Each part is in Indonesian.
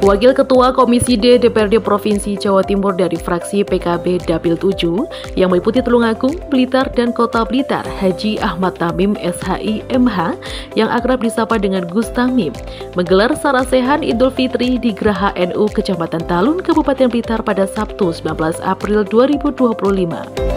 Wakil Ketua Komisi D DPRD Provinsi Jawa Timur dari fraksi PKB Dapil 7 yang meliputi Tulungagung, Blitar, dan Kota Blitar, Haji Ahmad Tamim SHI MH yang akrab disapa dengan Gus Tamim, menggelar sarasehan Idul Fitri di Geraha NU Kecamatan Talun, Kabupaten Blitar pada Sabtu 19 April 2025.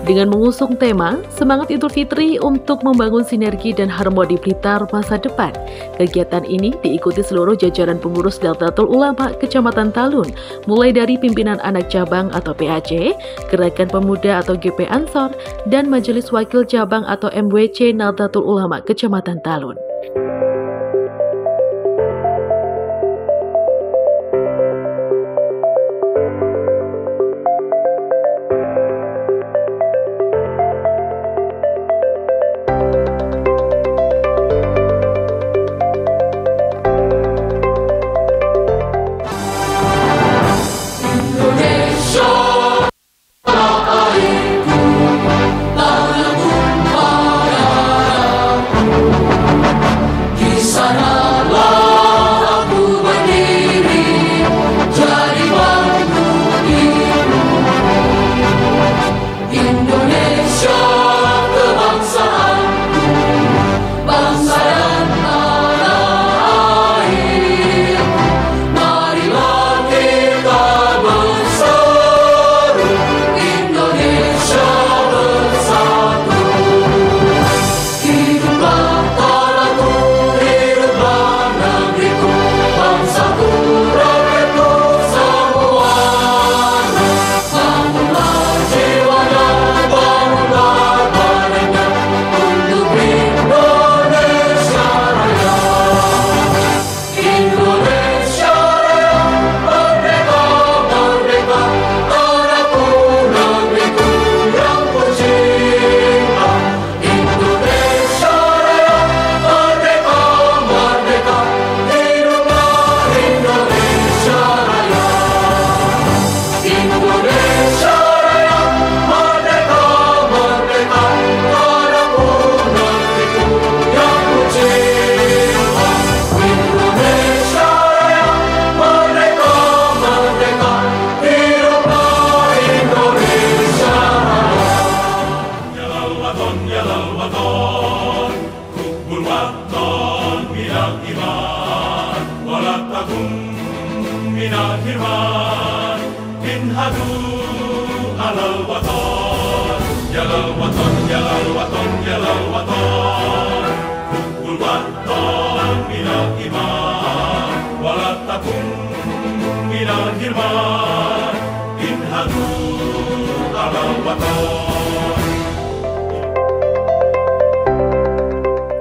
Dengan mengusung tema Semangat Idul Fitri untuk membangun sinergi dan harmoni Blitar masa depan, kegiatan ini diikuti seluruh jajaran pengurus Nahdlatul Ulama Kecamatan Talun, mulai dari pimpinan anak cabang atau PAC, Gerakan Pemuda atau GP Ansor, dan Majelis Wakil Cabang atau MWC Nahdlatul Ulama Kecamatan Talun.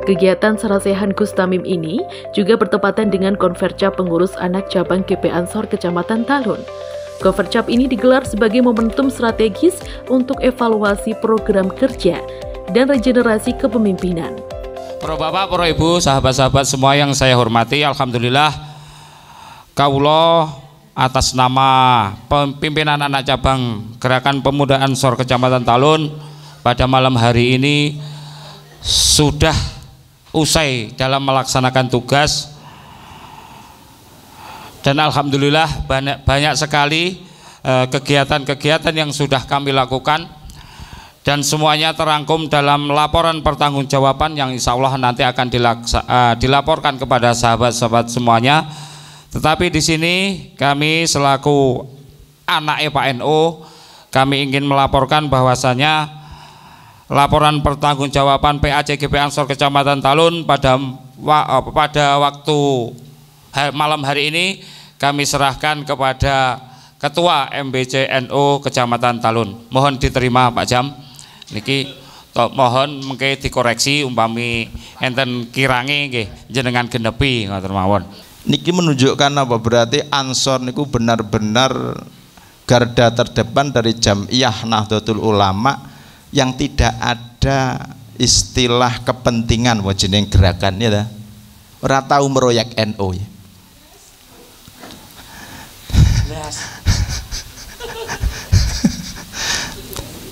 Kegiatan sarasehan Gus Tamim ini juga bertepatan dengan konvercap pengurus anak cabang GP Ansor Kecamatan Talun. Konvercap ini digelar sebagai momentum strategis untuk evaluasi program kerja dan regenerasi kepemimpinan. Para Bapak, para Ibu, sahabat-sahabat semua yang saya hormati, alhamdulillah kaula atas nama pimpinan anak cabang Gerakan Pemuda Ansor Kecamatan Talun pada malam hari ini sudah usai dalam melaksanakan tugas, dan alhamdulillah banyak sekali kegiatan-kegiatan yang sudah kami lakukan, dan semuanya terangkum dalam laporan pertanggungjawaban yang insya Allah nanti akan dilaporkan kepada sahabat-sahabat semuanya. Tetapi di sini kami selaku anak Pak NU, kami ingin melaporkan bahwasanya laporan pertanggungjawaban PAC GP Ansor Kecamatan Talun pada waktu malam hari ini kami serahkan kepada Ketua MBC NU Kecamatan Talun. Mohon diterima Pak Jam. Niki mohon mengke dikoreksi umpami enten kirange nggih jenengan genepi ngoten mawon. Niki menunjukkan apa? Berarti Ansor niku benar-benar garda terdepan dari Jam'iyah Nahdlatul Ulama yang tidak ada istilah kepentingan jeneng gerakan ya, ora tau meroyak NU ya.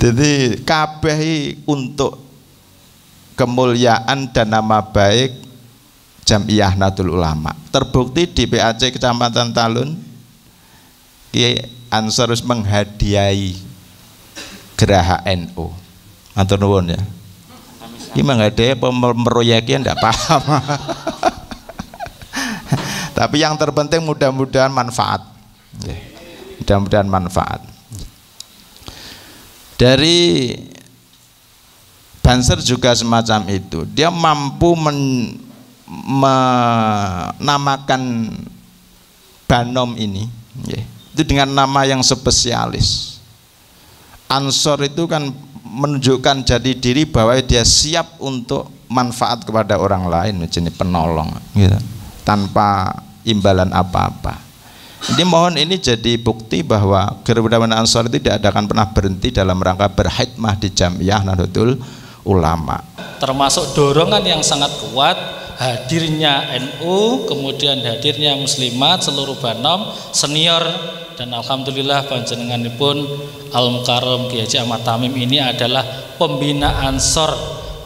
Jadi kabeh untuk kemuliaan dan nama baik Jam'iyah Nahdlatul Ulama. Terbukti di PAC Kecamatan Talun, Kiai Ansor menghadiahi Geraha NU. Matur nuwun ya. Ini menghadiahi pemeroyekian tidak paham. Tapi yang terpenting mudah-mudahan manfaat. Mudah-mudahan manfaat. Dari Banser juga semacam itu. Dia mampu menamakan Banom ini, itu dengan nama yang spesialis. Ansor itu kan menunjukkan jati diri bahwa dia siap untuk manfaat kepada orang lain, menjadi penolong, gitu, tanpa imbalan apa-apa. Jadi mohon ini jadi bukti bahwa Gerakan Ansor itu tidak akan pernah berhenti dalam rangka berkhidmah di Jam'iyah Nahdlatul Ulama. Termasuk dorongan yang sangat kuat hadirnya NU, kemudian hadirnya muslimat seluruh Banom senior, dan alhamdulillah panjenenganipun Al Mukarram Kiai Haji Ahmad Tamim ini adalah pembina Ansor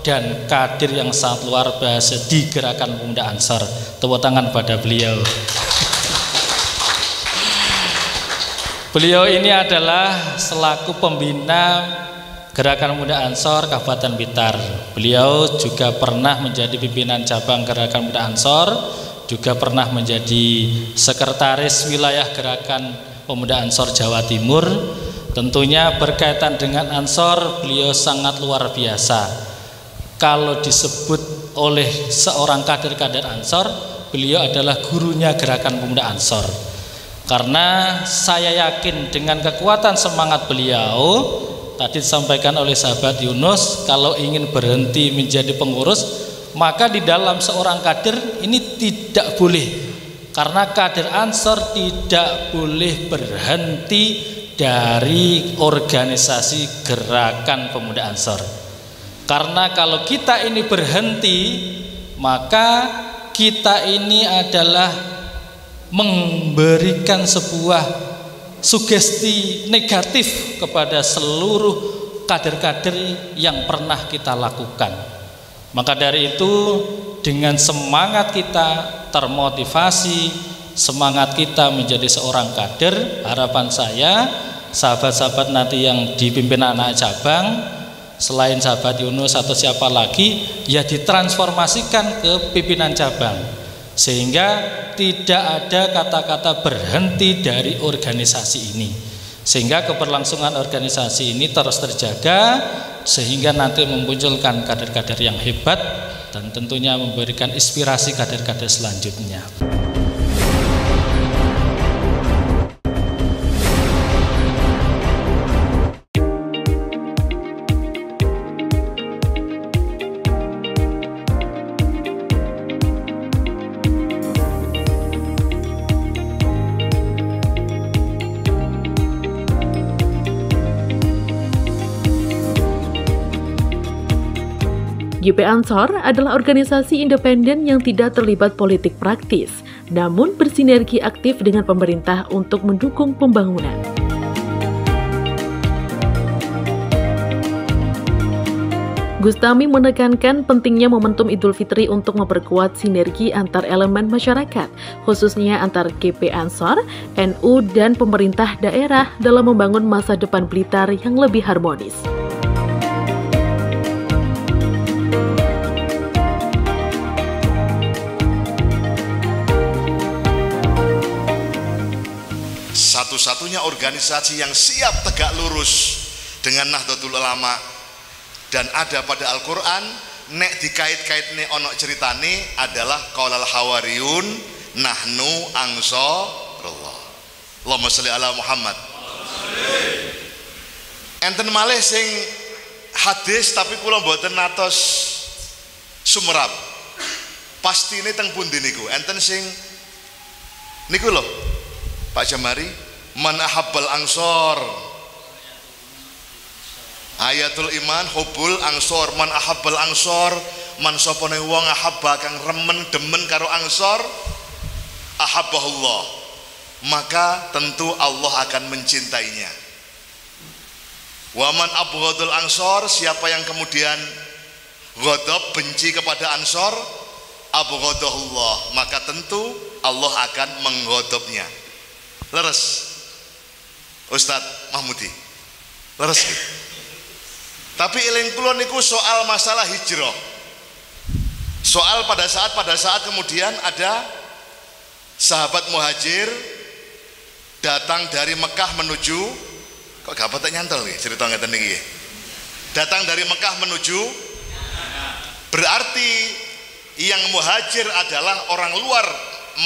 dan kader yang sangat luar biasa di Gerakan Pemuda Ansor. Tepuk tangan pada beliau. Beliau ini adalah selaku pembina Gerakan Pemuda Ansor Kabupaten Blitar. Beliau juga pernah menjadi pimpinan cabang Gerakan Pemuda Ansor, juga pernah menjadi sekretaris wilayah Gerakan Pemuda Ansor Jawa Timur. Tentunya berkaitan dengan Ansor, beliau sangat luar biasa. Kalau disebut oleh seorang kader-kader Ansor, beliau adalah gurunya Gerakan Pemuda Ansor. Karena saya yakin dengan kekuatan semangat beliau, tadi disampaikan oleh sahabat Yunus, kalau ingin berhenti menjadi pengurus, maka di dalam seorang kader ini tidak boleh, karena kader Ansor tidak boleh berhenti dari organisasi Gerakan Pemuda Ansor. Karena kalau kita ini berhenti, maka kita ini adalah memberikan sebuah sugesti negatif kepada seluruh kader-kader yang pernah kita lakukan. Maka dari itu, dengan semangat kita termotivasi, semangat kita menjadi seorang kader, harapan saya sahabat-sahabat nanti yang dipimpin anak cabang, selain sahabat Yunus atau siapa lagi, ya ditransformasikan ke pimpinan cabang, sehingga tidak ada kata-kata berhenti dari organisasi ini, sehingga keberlangsungan organisasi ini terus terjaga, sehingga nanti memunculkan kader-kader yang hebat dan tentunya memberikan inspirasi kader-kader selanjutnya. GP Ansor adalah organisasi independen yang tidak terlibat politik praktis, namun bersinergi aktif dengan pemerintah untuk mendukung pembangunan. Gustami menekankan pentingnya momentum Idul Fitri untuk memperkuat sinergi antar elemen masyarakat, khususnya antar GP Ansor, NU, dan pemerintah daerah dalam membangun masa depan Blitar yang lebih harmonis. Satu-satunya organisasi yang siap tegak lurus dengan Nahdlatul Ulama dan ada pada Al-Quran, nek dikait-kait nek onok ceritane adalah qaulal hawariyun nahnu ansarullah. Allahumma sholli ala Muhammad. Enten malih sing hadis tapi kula mboten natos sumerap. Pastine teng pundi niku? Enten sing niku lho Pak Jamari, man ahabbal ansor, ayatul iman hubul ansor, man ahabbal ansor, man sopone wong ahabba kang remen demen karo ansor, ahabbahullah, maka tentu Allah akan mencintainya. Waman abghadul ansor, siapa yang kemudian ghadab benci kepada ansor, abghadahullah, maka tentu Allah akan menggodobnya. Leres Ustadz Mahmudi, leres gitu. Tapi eling kula niku soal masalah hijrah, soal pada saat kemudian ada sahabat muhajir datang dari Mekah menuju, kok gak patah nyantol nih cerita ngeten niki, datang dari Mekah menuju, berarti yang muhajir adalah orang luar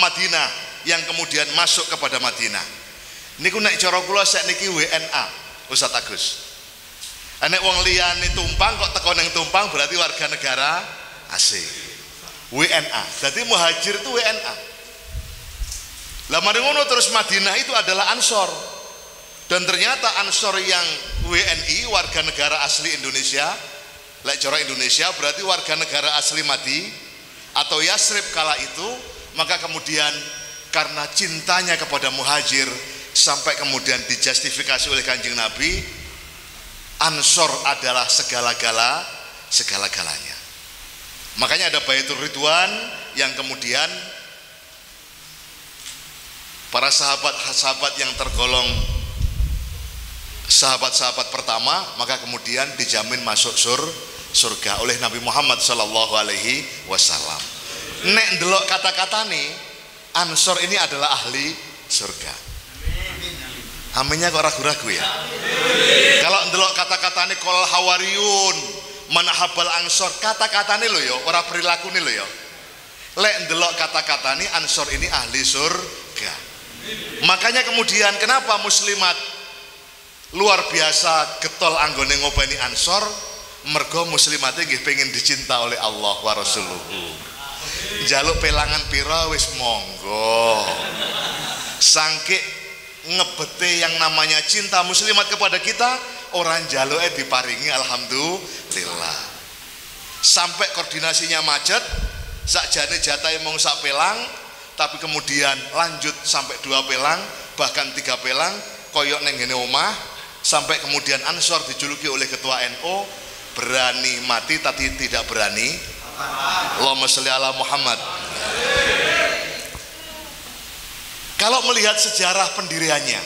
Madinah yang kemudian masuk kepada Madinah. Niku nek cara kula sakniki WNA Ustaz Agus. Nek wong liyane tumpang kok teko ning tumpang berarti warga negara asing. WNA. Jadi muhajir itu WNA. Lah mari ngono terus Madinah itu adalah Ansor. Dan ternyata Ansor yang WNI warga negara asli Indonesia, lek cara Indonesia berarti warga negara asli Madi atau Yasrib kala itu, maka kemudian karena cintanya kepada muhajir sampai kemudian dijustifikasi oleh Kanjeng Nabi, Ansor adalah segala-galanya. Makanya ada Baitur Ridwan yang kemudian para sahabat-sahabat yang tergolong sahabat-sahabat pertama, maka kemudian dijamin masuk surga oleh Nabi Muhammad Sallallahu Alaihi Wasallam. Nek ndelok kata-kata nih, Ansor ini adalah ahli surga. Aminnya kok ragu-ragu ya? Kalau ndelok kata-kata nih, kol hawariyun manahabal Ansor, kata-kata nih lo yo, orang perilaku nih lo yo. Lek ndelok kata-kata nih, Ansor ini ahli surga. Makanya kemudian kenapa muslimat luar biasa getol anggone ngopeni Ansor, mergo muslimatnya nggih pengen dicinta oleh Allah wa Rasuluhu. Jaluk pelangan pira wis monggo. Sangke ngebete yang namanya cinta muslimat kepada kita, orang jaluke diparingi alhamdulillah. Sampai koordinasinya macet, sakjane jatahe mung sak pelang, tapi kemudian lanjut sampai 2 pelang, bahkan 3 pelang, koyok neng ngene omah, sampai kemudian Ansor dijuluki oleh ketua NU, berani mati tapi tidak berani. Allahumma sholli ala Muhammad. Kalau melihat sejarah pendiriannya,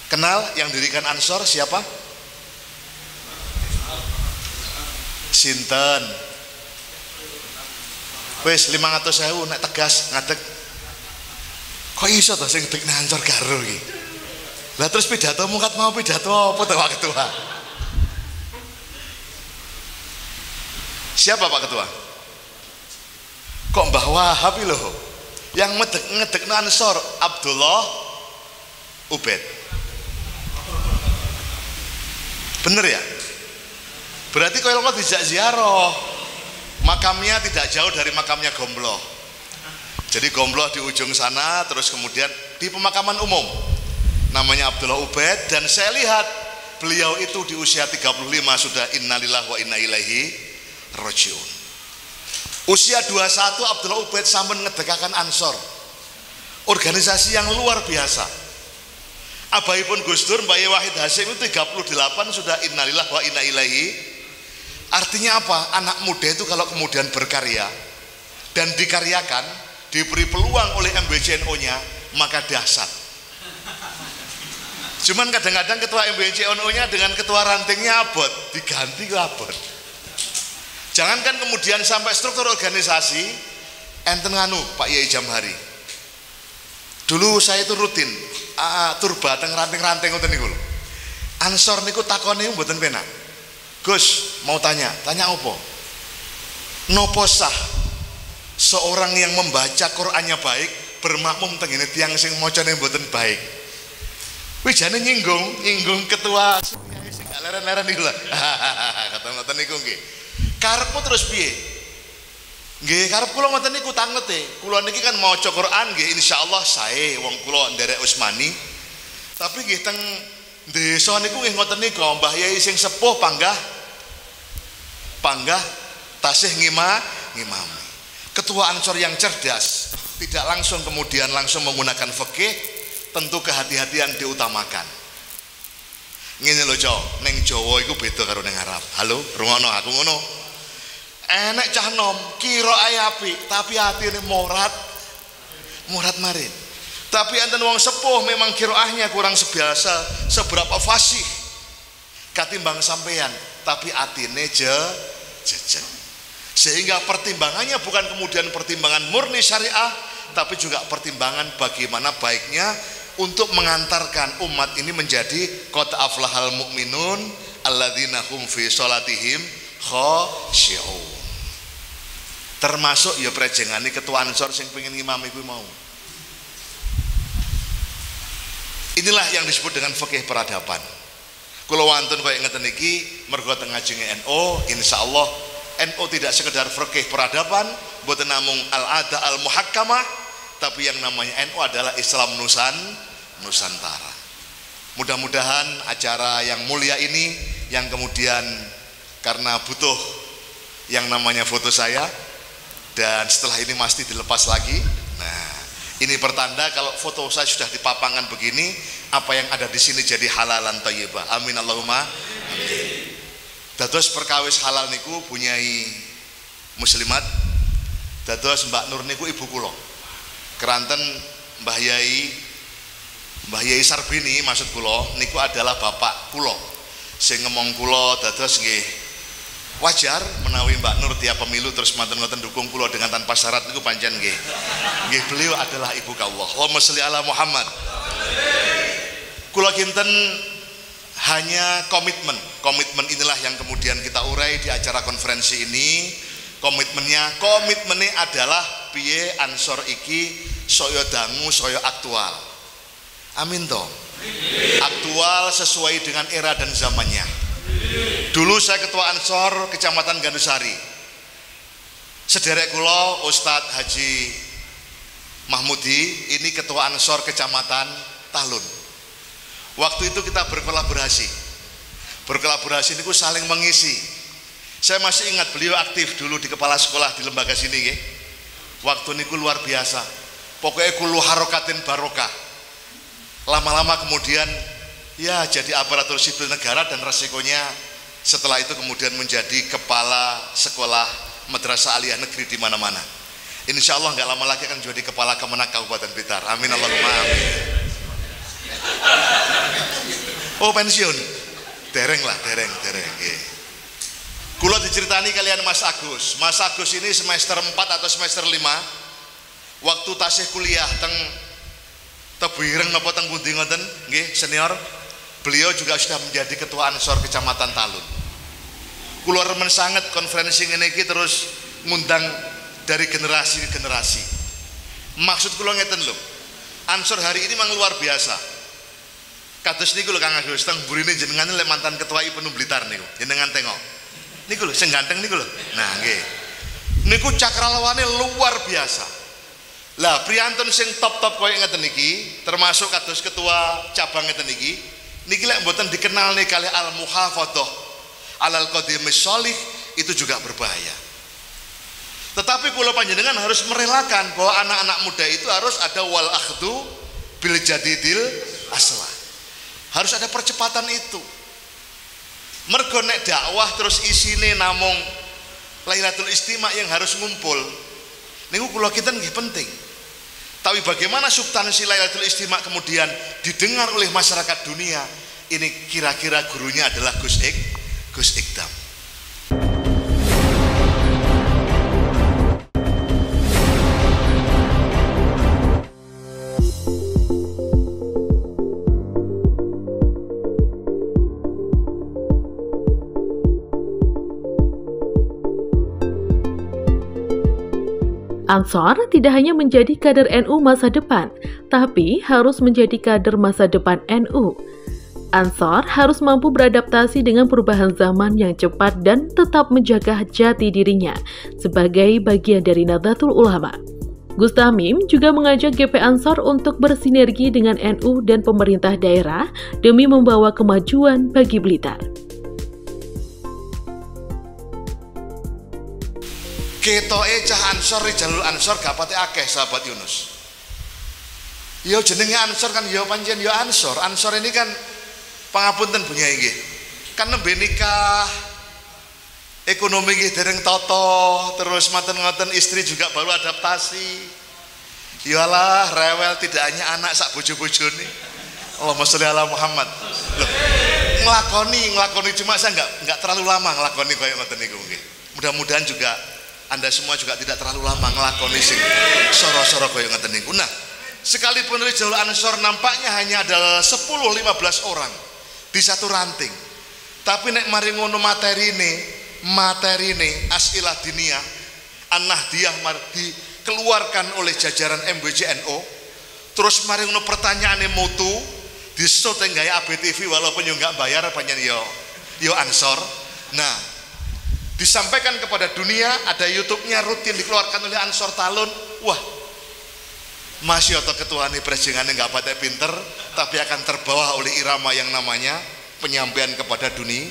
kenal yang dirikan Ansor siapa? Sinten? Wes 500.000 nek tegas ngadeg. Kok iso to sing ngedeg Ansor karo iki? Lah terus pidato mungkat mau pidato apa to Pak Ketua? Siapa Pak Ketua? Kok Mbah Wahab loh yang ngedek Ansor? Abdullah Ubaid. Bener ya? Berarti kalau nggak dijak ziarah, makamnya tidak jauh dari makamnya Gombloh. Jadi Gombloh di ujung sana, terus kemudian di pemakaman umum namanya Abdullah Ubaid, dan saya lihat beliau itu di usia 35 sudah innalillahi wa inna ilaihi rajiun. Usia 21 Abdullah Ubaid sampun ngedekakan Ansor, organisasi yang luar biasa. Abaipun Gus Dur Mbak Wahid Hasyim itu 38 sudah innalillahi wa inna ilaihi. Artinya apa? Anak muda itu kalau kemudian berkarya dan dikaryakan, diberi peluang oleh MBCNO-nya, maka dahsyat. Cuman kadang-kadang ketua MBCNO-nya dengan ketua rantingnya abot, diganti ke abot. Jangankan kemudian sampai struktur organisasi, enten nganu Pak Yai Jamhari. Dulu saya itu rutin turba teng ranting-ranting ngoten niku lho. Ansor niku takone mboten penak. Gus, mau tanya apa? Nopo sah seorang yang membaca Qur'annya baik bermakmum teng ngene tiyang sing macane mboten baik. Wis jane nyinggung ketua sing gak leren-leren niku lho. Kata-kata niku nggih. Karepmu terus piye? Nggih, karep kula ngoten niku tangete. Kula niki kan maca Quran nggih insyaallah sae wong kula nderek Usmani. Tapi nggih teng desa niku nggih ngoten niku, Mbah Yai sing sepuh panggah tasih ngimami. Ketua Ansor yang cerdas, tidak langsung kemudian langsung menggunakan fikih, tentu kehati-hatian diutamakan. Ngene lho, Cok, ning Jawa iku beda karo ning Arab. Halo, rungono aku ngono. enek cah nom kira api tapi hati ini morat marin. Tapi enten wong sepuh memang kiroahnya kurang sebiasa seberapa fasih katimbang sampean, tapi atine jejen. Sehingga pertimbangannya bukan kemudian pertimbangan murni syariah, tapi juga pertimbangan bagaimana baiknya untuk mengantarkan umat ini menjadi qad aflahal mu'minun alladzina hum fi sholatihim khashi'un. Termasuk ya prejengane ketua Ansor sing pengen ngimam iku mau. Inilah yang disebut dengan fikih peradaban. Kula wonten kaya ngeten iki mergo teng ngajenge NU, insyaallah NU tidak sekedar fikih peradaban, mboten namung al-ada al-muhakkamah, tapi yang namanya NU adalah Islam Nusantara. Mudah-mudahan acara yang mulia ini yang kemudian karena butuh yang namanya foto saya dan setelah ini pasti dilepas lagi. Nah, ini pertanda kalau foto saya sudah dipapangkan begini, apa yang ada di sini jadi halalan thayyibah. Amin Allahumma amin. Dados perkawis halal niku punyai muslimat. Dados Mbak Nur niku ibu kula. Keranten Mbah Yai Sarbini maksud kula niku adalah bapak kula. Sing ngomong kula dados nggih wajar menawi Mbak Nur tiap pemilu terus manten-manten dukung kula dengan tanpa syarat niku pancen nggih. Nggih beliau adalah ibu kawula. Allahumma sholli ala Muhammad. Kula kinten hanya komitmen inilah yang kemudian kita urai di acara konferensi ini. Komitmennya adalah piye Ansor iki saya dangu saya aktual. Amin toh. Aktual sesuai dengan era dan zamannya. Dulu saya ketua Ansor Kecamatan Gandusari. Sederek kula Ustadz Haji Mahmudi ini ketua Ansor Kecamatan Talun. Waktu itu kita berkolaborasi niku saling mengisi. Saya masih ingat beliau aktif dulu di kepala sekolah di lembaga sini nggih. Waktu niku luar biasa. Pokoknya kulu harokatin barokah. Lama-lama kemudian ya jadi aparatur sipil negara dan resikonya setelah itu kemudian menjadi kepala sekolah madrasah aliyah negeri di mana-mana. Insya Allah nggak lama lagi akan jadi kepala Kemenak Kabupaten Blitar. Amin Allahumma amin. Oh pensiun? Dereng. Kulo diceritani kalian Mas Agus. Mas Agus ini semester 4 atau semester 5 waktu tasih kuliah teng Tebuireng napa teng pundi ngoten nggih senior. Beliau juga sudah menjadi ketua Ansor Kecamatan Talun. Kula remen sangat konferensi ngene iki terus ngundang dari generasi ke generasi. Maksud kula ngeten lho. Ansor hari ini memang luar biasa. Kados niku lho Kang Agus, teng burine jenengan lek mantan ketua IPNU Blitar niku. Jenengan tengok. Niku lho sing ganteng niku lho. Nah, nggih. Niku cakralawane luar biasa. Lah priyantun sing top-top koyo ngeten iki, termasuk kados ketua cabang ngeten iki, niki lek mboten dikenal nih kali al-muhafadzah alal qadimis sholih itu juga berbahaya. Tetapi kula panjenengan harus merelakan bahwa anak-anak muda itu harus ada wal akhdu bil jadidil aslah. Harus ada percepatan itu. Mergo nek dakwah terus isine namung Lailatul Istima yang harus ngumpul. Niku kula kinten nggih penting. Tapi bagaimana substansi Lailatul Istima kemudian didengar oleh masyarakat dunia, ini kira-kira gurunya adalah Gus Ikdam. Ansor tidak hanya menjadi kader NU masa depan, tapi harus menjadi kader masa depan NU. Ansor harus mampu beradaptasi dengan perubahan zaman yang cepat dan tetap menjaga jati dirinya sebagai bagian dari Nahdlatul Ulama. Gus Tamim juga mengajak GP Ansor untuk bersinergi dengan NU dan pemerintah daerah demi membawa kemajuan bagi Blitar. Ketoke cah Ansor jalur Ansor gak pati akeh sahabat Yunus. Yo jenenge Ansor kan yo pancen yo Ansor. Ansor ini kan pangapunten punya nggih. Kan nembe nikah ekonomi nggih dereng tata, terus maten-maten istri juga baru adaptasi. Yalah rewel, tidak hanya anak sak bojo-bojone. Allahumma sholli ala Muhammad. Loh, ngelakoni cuma saya enggak terlalu lama ngelakoni koyo ngoten niku nggih. Mudah-mudahan juga Anda semua juga tidak terlalu lama ngelakoni sing soro-soro koyo ngoten niku. Nah, sekalipun Rijal Ansor nampaknya hanya ada 10-15 orang di satu ranting. Tapi nek mari ngono materine As'ilah Diniyah An-Nahdiyah dikeluarkan oleh jajaran MBJNO. Terus mari ngono pertanyaane mutu disoteng gaya ABTV walaupun yo enggak bayar panjen yo Ansor. Nah, disampaikan kepada dunia, ada YouTube-nya rutin dikeluarkan oleh Ansor Talun. Wah, masih atau ketua nih prejengannya nggak pada pinter, tapi akan terbawa oleh irama yang namanya penyampaian kepada dunia.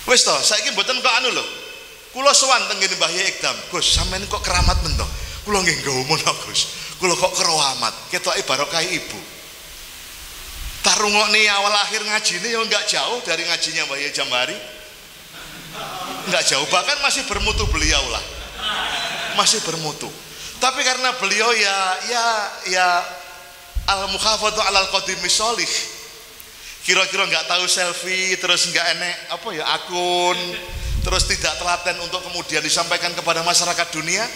Wes toh, saiki mboten kok anu lho. Kula sowan teng ngene Mbah Yai Ikdam. Gus, sampean kok keramat men to? Kula nggih nggawa Gus. Kula kok keramat. Ketoke barokah ibu. Tarungokne awal akhir ngajine ya enggak jauh dari ngajinya Mbah Yai Jambari. Enggak jauh, bahkan masih bermutu beliau lah. Masih bermutu. Tapi karena beliau ya al-mukhafatu alal qadimi sholih. Kira-kira nggak tahu selfie, terus nggak enek apa ya akun, terus tidak telaten untuk kemudian disampaikan kepada masyarakat dunia.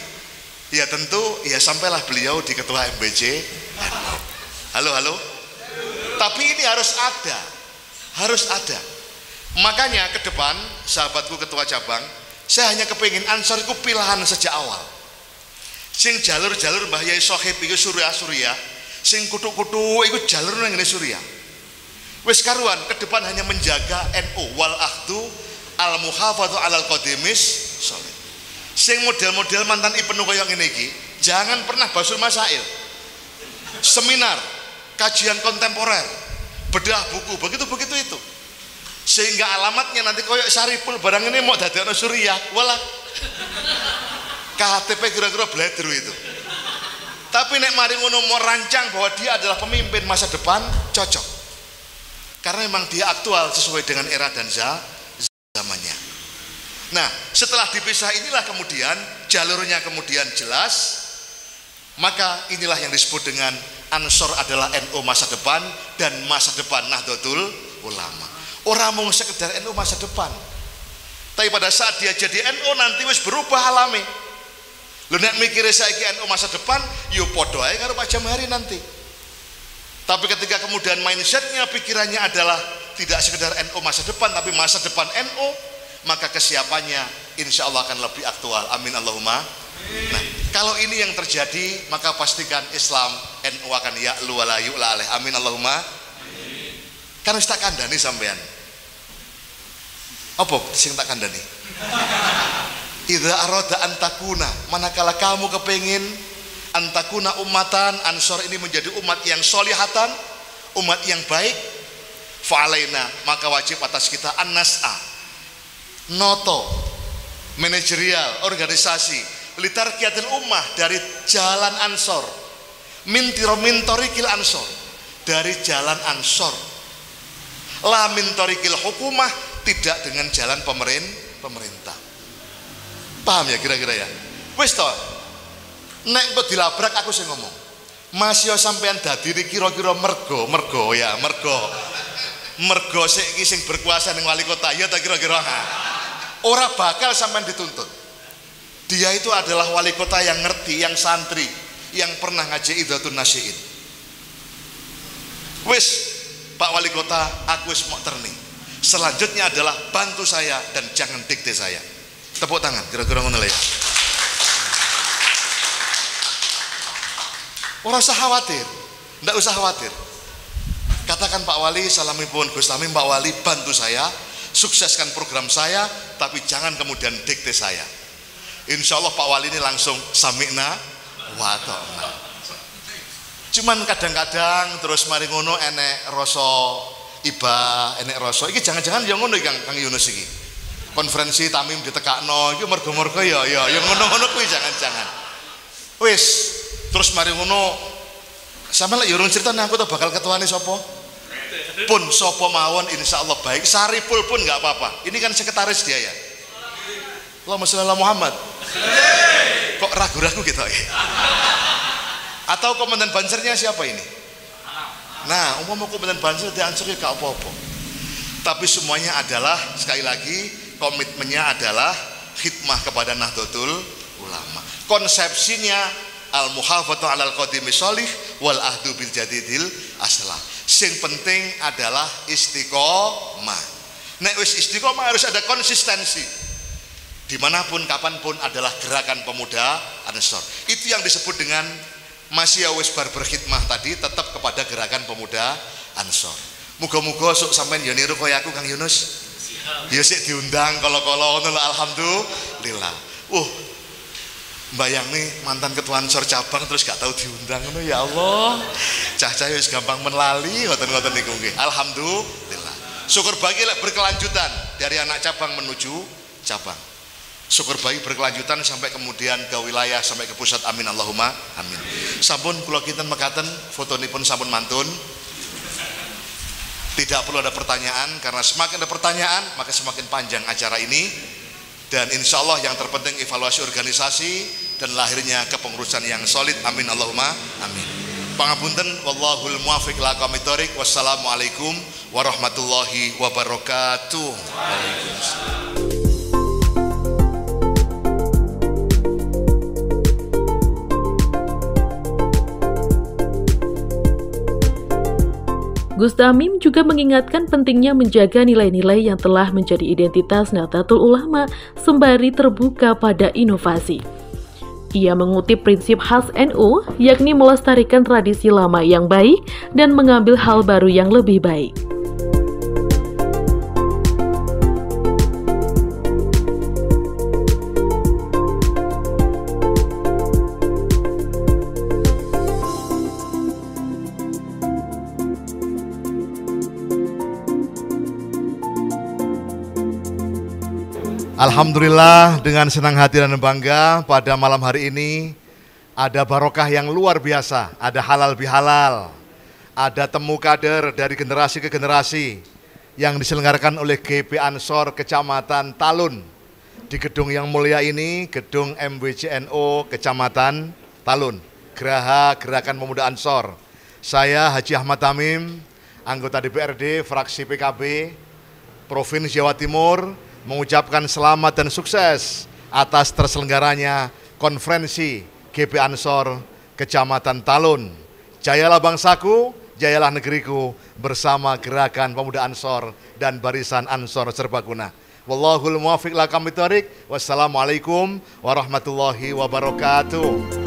Ya tentu ya sampailah beliau di ketua MBJ. Halo. Tapi ini harus ada. Makanya ke depan sahabatku ketua cabang, saya hanya kepingin Ansor itu pilihan sejak awal. Sing jalur-jalur Mbah Yai Sohib itu Surya, sing kutu-kutu itu jalur nang ngene Surya. Wis karuan ke depan hanya menjaga NU wal ahdu al muhafadzatu alal qadimis sholih. Sing model-model mantan Ibnu koyo ngene iki, jangan pernah basul masail. Seminar, kajian kontemporer, bedah buku, begitu itu. Sehingga alamatnya nanti koyo Syariful barang ini mau dadekno Surya, walah. KTP kira-kira bledru itu. Tapi nek mari ngono mau rancang bahwa dia adalah pemimpin masa depan, cocok. Karena memang dia aktual sesuai dengan era dan zamannya. Nah, setelah dipisah inilah kemudian jalurnya kemudian jelas. Maka inilah yang disebut dengan Ansor adalah NU masa depan dan masa depan Nahdlatul Ulama. Orang mau sekedar NU masa depan. Tapi pada saat dia jadi NU nanti wis berubah alami. Lu nek mikire saiki NU masa depan, yo padha ae karo Pak Jamhari nanti. Tapi ketika kemudian mindsetnya, pikirannya adalah tidak sekedar NU masa depan, tapi masa depan NU, maka kesiapannya insya Allah akan lebih aktual. Amin Allahumma. Nah, kalau ini yang terjadi, maka pastikan Islam NU akan ya'lu wa la yu'la alaih. Amin Allahumma. Karena tak kandani sampean. Apa sing tak kandani? Idza arada antakuna, manakala kamu kepengin antakuna ummatan, Ansor ini menjadi umat yang solihatan, umat yang baik, fa'alaina, maka wajib atas kita an-nas'a, noto, manajerial, organisasi, litarqiyatil ummah dari jalan Ansor, mintorikil Ansor, dari jalan Ansor, la mintorikil hukumah, tidak dengan jalan pemerintah. Paham ya kira-kira ya? Wis toh, nek kok dilabrak aku sing ngomong. Mas yo sampean dadi kira-kira mergo sing berkuasa ning wali kota ya ta kira-kira. Ora bakal sampean dituntut. Dia itu adalah wali kota yang ngerti, yang santri, yang pernah ngaji Idhatun Nasyiin. Wis Pak Wali Kota, aku wis mau terni. Selanjutnya adalah bantu saya dan jangan dikte saya. Tepuk tangan, kira-kira ngono ya. Ora usah khawatir, ndak usah khawatir. Katakan Pak Wali, salamipun Gus Tamim, Pak Wali bantu saya, sukseskan program saya, tapi jangan kemudian dikte saya. Insya Allah Pak Wali ini langsung sami'na wa ta'na. Cuman kadang-kadang terus mari ngono enek rasa iba, enek rasa iki jangan-jangan yang ngono Kang Yunus iki. Konferensi Tamim ditekakno iki mergo-mergo ya ngono-ngono kuwi jangan-jangan. Wis, terus mari ngono sampe lek yo urung critane aku tuh bakal ketuane sapa? Pun sopo mawon insya Allah baik, Saripul pun nggak apa-apa. Ini kan sekretaris dia ya. Allahumma sholli ala Muhammad. Kok ragu-ragu gitu ya? Atau komandan bansernya siapa ini? Nah, umpama komandan banser dia ansur ya gak apa-apa. Tapi semuanya adalah sekali lagi komitmennya adalah khidmah kepada Nahdlatul Ulama. Konsepsinya al-muhafadzatu 'alal qadimi sholih wal ahdu bil jadidil aslah. Sing penting adalah istiqomah. Nek wis istiqomah harus ada konsistensi. Dimanapun kapanpun adalah gerakan pemuda Ansor. Itu yang disebut dengan masih wis bar berkhidmah tadi tetap kepada gerakan pemuda Ansor. Muga-muga sok sampean yo niru kaya aku Kang Yunus. Ya sik diundang kala-kala ngono alhamdulillah. Bayang nih mantan ketua Ansor cabang terus gak tahu diundang ngono ya Allah. Cah-cah wis gampang menlali ngoten-ngoten niku nggih. Alhamdulillah. Syukur bagi berkelanjutan dari anak cabang menuju cabang. Syukur bagi berkelanjutan sampai kemudian ke wilayah sampai ke pusat. Amin Allahumma amin. Sampun kula kinten mekaten fotonipun sampun mantun. Tidak perlu ada pertanyaan karena semakin ada pertanyaan maka semakin panjang acara ini. Dan insya Allah yang terpenting evaluasi organisasi dan lahirnya kepengurusan yang solid. Amin Allahumma amin. Pangapunten wallahul muwaffiq ila aqwamit thoriq. Wassalamualaikum warahmatullahi wabarakatuh. Waalaikumsalam. Gus Tamim juga mengingatkan pentingnya menjaga nilai-nilai yang telah menjadi identitas Nahdlatul Ulama sembari terbuka pada inovasi. Ia mengutip prinsip khas NU, yakni melestarikan tradisi lama yang baik dan mengambil hal baru yang lebih baik. Alhamdulillah dengan senang hati dan bangga pada malam hari ini ada barokah yang luar biasa, ada halal bihalal, ada temu kader dari generasi ke generasi yang diselenggarakan oleh GP Ansor Kecamatan Talun di gedung yang mulia ini, gedung MWCNO Kecamatan Talun, Geraha Gerakan Pemuda Ansor. Saya Haji Ahmad Tamim, anggota DPRD fraksi PKB Provinsi Jawa Timur, mengucapkan selamat dan sukses atas terselenggaranya konferensi GP Ansor Kecamatan Talun. Jayalah bangsaku, jayalah negeriku bersama Gerakan Pemuda Ansor dan Barisan Ansor Serbaguna. Wallahul muwaffiq ila aqwamit thoriq. Wassalamualaikum warahmatullahi wabarakatuh.